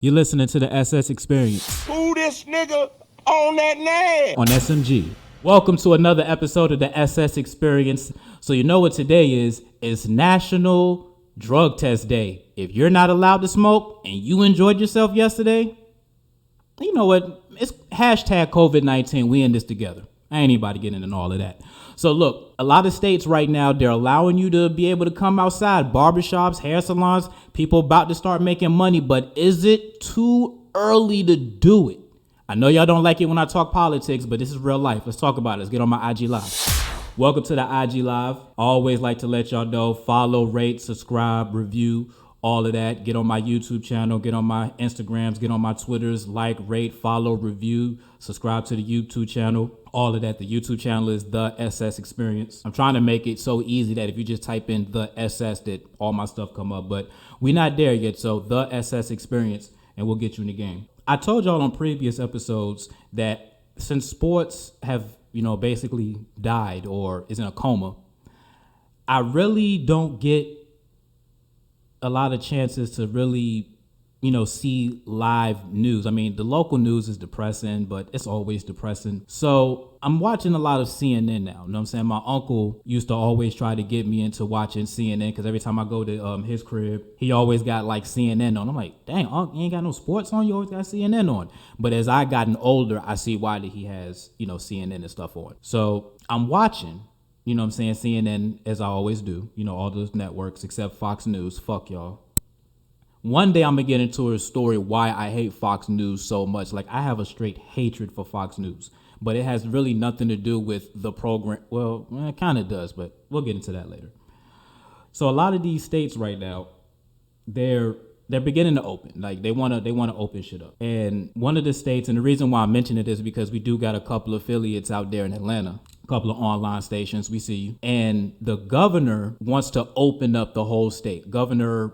You're listening to the SS Experience. Who this nigga on that name? On SMG. Welcome to another episode of the SS Experience. So you know what today is? It's National Drug Test Day. If you're not allowed to smoke and you enjoyed yourself yesterday, you know what? It's hashtag COVID-19. We in this together. I ain't anybody getting into all of that. So look, a lot of states right now, they're allowing you to be able to come outside. Barbershops, hair salons, people about to start making money. But is it too early to do it? I know y'all don't like it when I talk politics, but this is real life. Let's talk about it. Let's get on my IG Live. Welcome to the IG Live. Always like to let y'all know, follow, rate, subscribe, review, all of that. Get on my YouTube channel, get on my Instagrams, get on my Twitters, like, rate, follow, review, subscribe to the YouTube channel, all of that. The YouTube channel is The SS Experience. I'm trying to make it so easy that if you just type in The SS that all my stuff come up, but we're not there yet. So The SS Experience, and we'll get you in the game. I told y'all on previous episodes that since sports have, basically died or is in a coma, I really don't get a lot of chances to really, see live news. I mean, the local news is depressing, but it's always depressing. So I'm watching a lot of CNN now. You know what I'm saying? My uncle used to always try to get me into watching CNN because every time I go to his crib, he always got like CNN on. I'm like, dang, Unc, you ain't got no sports on? You always got CNN on. But as I gotten older, I see why that he has, CNN and stuff on. So I'm watching. You know what I'm saying? CNN, as I always do, all those networks except Fox News. Fuck y'all. One day I'm going to get into a story why I hate Fox News so much. Like, I have a straight hatred for Fox News. But it has really nothing to do with the program. Well, it kind of does, but we'll get into that later. So a lot of these states right now, they're beginning to open. Like, they want to open shit up. And one of the states, and the reason why I mention it is because we do got a couple of affiliates out there in Atlanta. Couple of online stations, we see you. And the governor wants to open up the whole state. Governor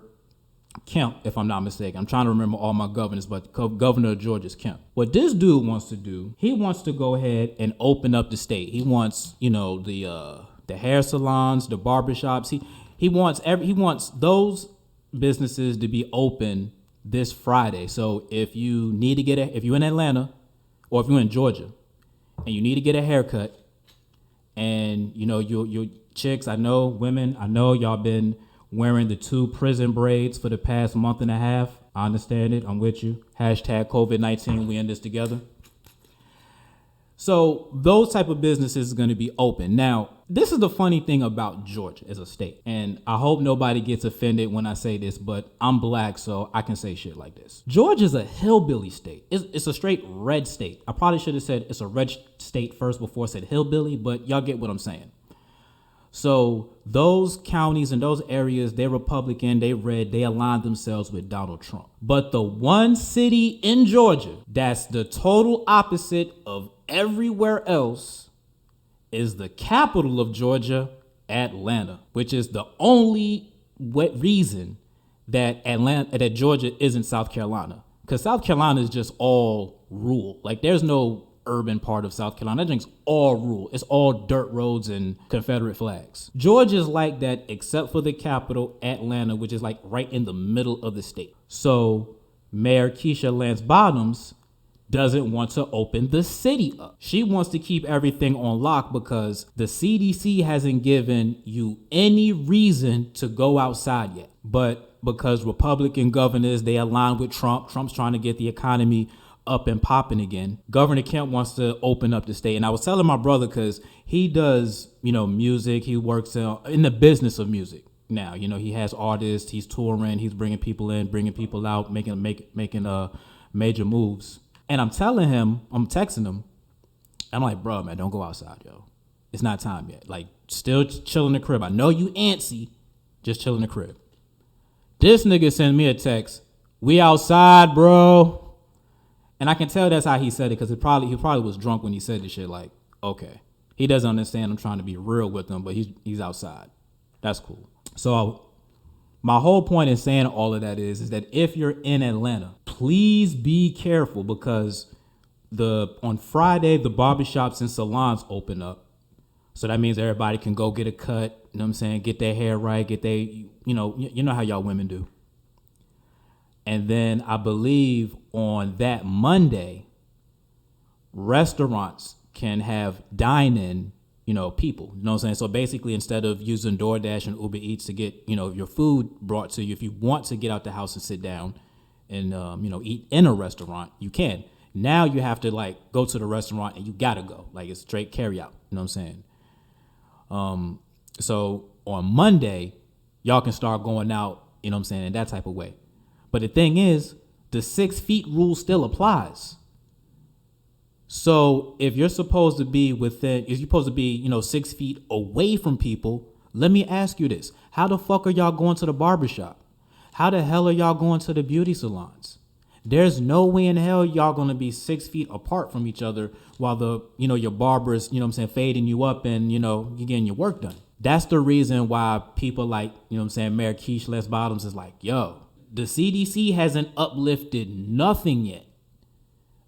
Kemp, if I'm not mistaken. I'm trying to remember all my governors, but Governor of Georgia is Kemp. What this dude wants to do, he wants to go ahead and open up the state. He wants, the hair salons, the barbershops. He wants those businesses to be open this Friday. So if you need to if you're in Atlanta or if you're in Georgia and you need to get a haircut, and your chicks, women, I know y'all been wearing the 2 prison braids for the past month and a half. I understand it. I'm with you. Hashtag COVID-19. We in this together. So those type of businesses are going to be open. Now, this is the funny thing about Georgia as a state. And I hope nobody gets offended when I say this, but I'm black, so I can say shit like this. Georgia's a hillbilly state. It's a straight red state. I probably should have said it's a red state first before I said hillbilly, but y'all get what I'm saying. So those counties and those areas, they're Republican, they red, they align themselves with Donald Trump. But the one city in Georgia that's the total opposite of everywhere else is the capital of Georgia, Atlanta, which is the only reason that Georgia isn't South Carolina. Because South Carolina is just all rural. Like, there's no urban part of South Carolina. That thing's all rural. It's all dirt roads and Confederate flags. Georgia's like that except for the capital, Atlanta, which is like right in the middle of the state. So Mayor Keisha Lance Bottoms doesn't want to open the city up. She wants to keep everything on lock because the CDC hasn't given you any reason to go outside yet. But because Republican governors, they align with Trump. Trump's trying to get the economy up and popping again. Governor Kemp wants to open up the state. And I was telling my brother, because he does, music. He works in the business of music now. He has artists. He's touring. He's bringing people in, bringing people out, making major moves. And I'm telling him, I'm texting him. I'm like, bro, man, don't go outside, yo. It's not time yet. Like, still chill in the crib. I know you antsy. Just chill in the crib. This nigga sent me a text. We outside, bro. And I can tell that's how he said it because he probably was drunk when he said this shit. Like, okay, he doesn't understand I'm trying to be real with him, but he's outside. That's cool. So my whole point in saying all of that is that if you're in Atlanta, please be careful because on Friday the barbershops and salons open up. So that means everybody can go get a cut, you know what I'm saying, get their hair right, get their, you know how y'all women do. And then I believe on that Monday, restaurants can have dine-in, people. You know what I'm saying? So basically, instead of using DoorDash and Uber Eats to get, your food brought to you, if you want to get out the house and sit down and, eat in a restaurant, you can. Now you have to go to the restaurant and you gotta go. It's straight carry out. You know what I'm saying? So on Monday, y'all can start going out, in that type of way. But the thing is, the 6 feet rule still applies. So if you're supposed to be 6 feet away from people, let me ask you this. How the fuck are y'all going to the barbershop? How the hell are y'all going to the beauty salons? There's no way in hell y'all going to be 6 feet apart from each other while your barber is, fading you up and, you're getting your work done. That's the reason why people like, Mayor Keisha Les Bottoms is like, yo, the CDC hasn't uplifted nothing yet.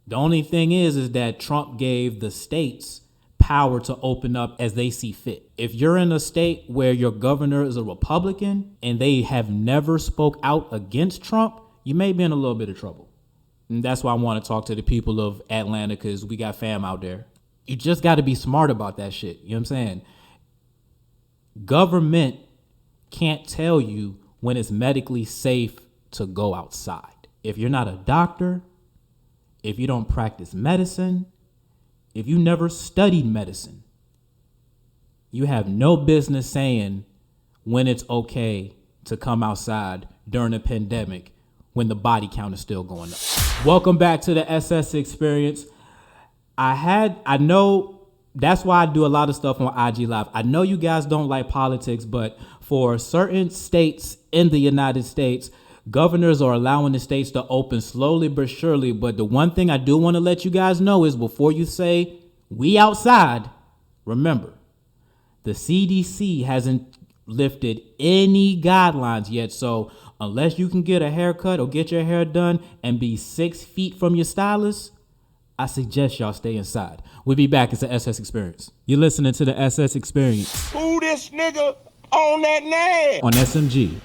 The only thing is that Trump gave the states power to open up as they see fit. If you're in a state where your governor is a Republican and they have never spoke out against Trump, you may be in a little bit of trouble. And that's why I want to talk to the people of Atlanta, because we got fam out there. You just got to be smart about that shit. You know what I'm saying? Government can't tell you when it's medically safe to go outside. If you're not a doctor, if you don't practice medicine, if you never studied medicine, you have no business saying when it's okay to come outside during a pandemic when the body count is still going up. Welcome back to the SS Experience. I know that's why I do a lot of stuff on IG Live. I know you guys don't like politics, but for certain states in the United States, governors are allowing the states to open slowly but surely. But the one thing I do want to let you guys know is before you say we outside, remember, the CDC hasn't lifted any guidelines yet. So unless you can get a haircut or get your hair done and be 6 feet from your stylist, I suggest y'all stay inside. We'll be back. It's the SS Experience. You're listening to the SS Experience. Who this nigga on that name? On SMG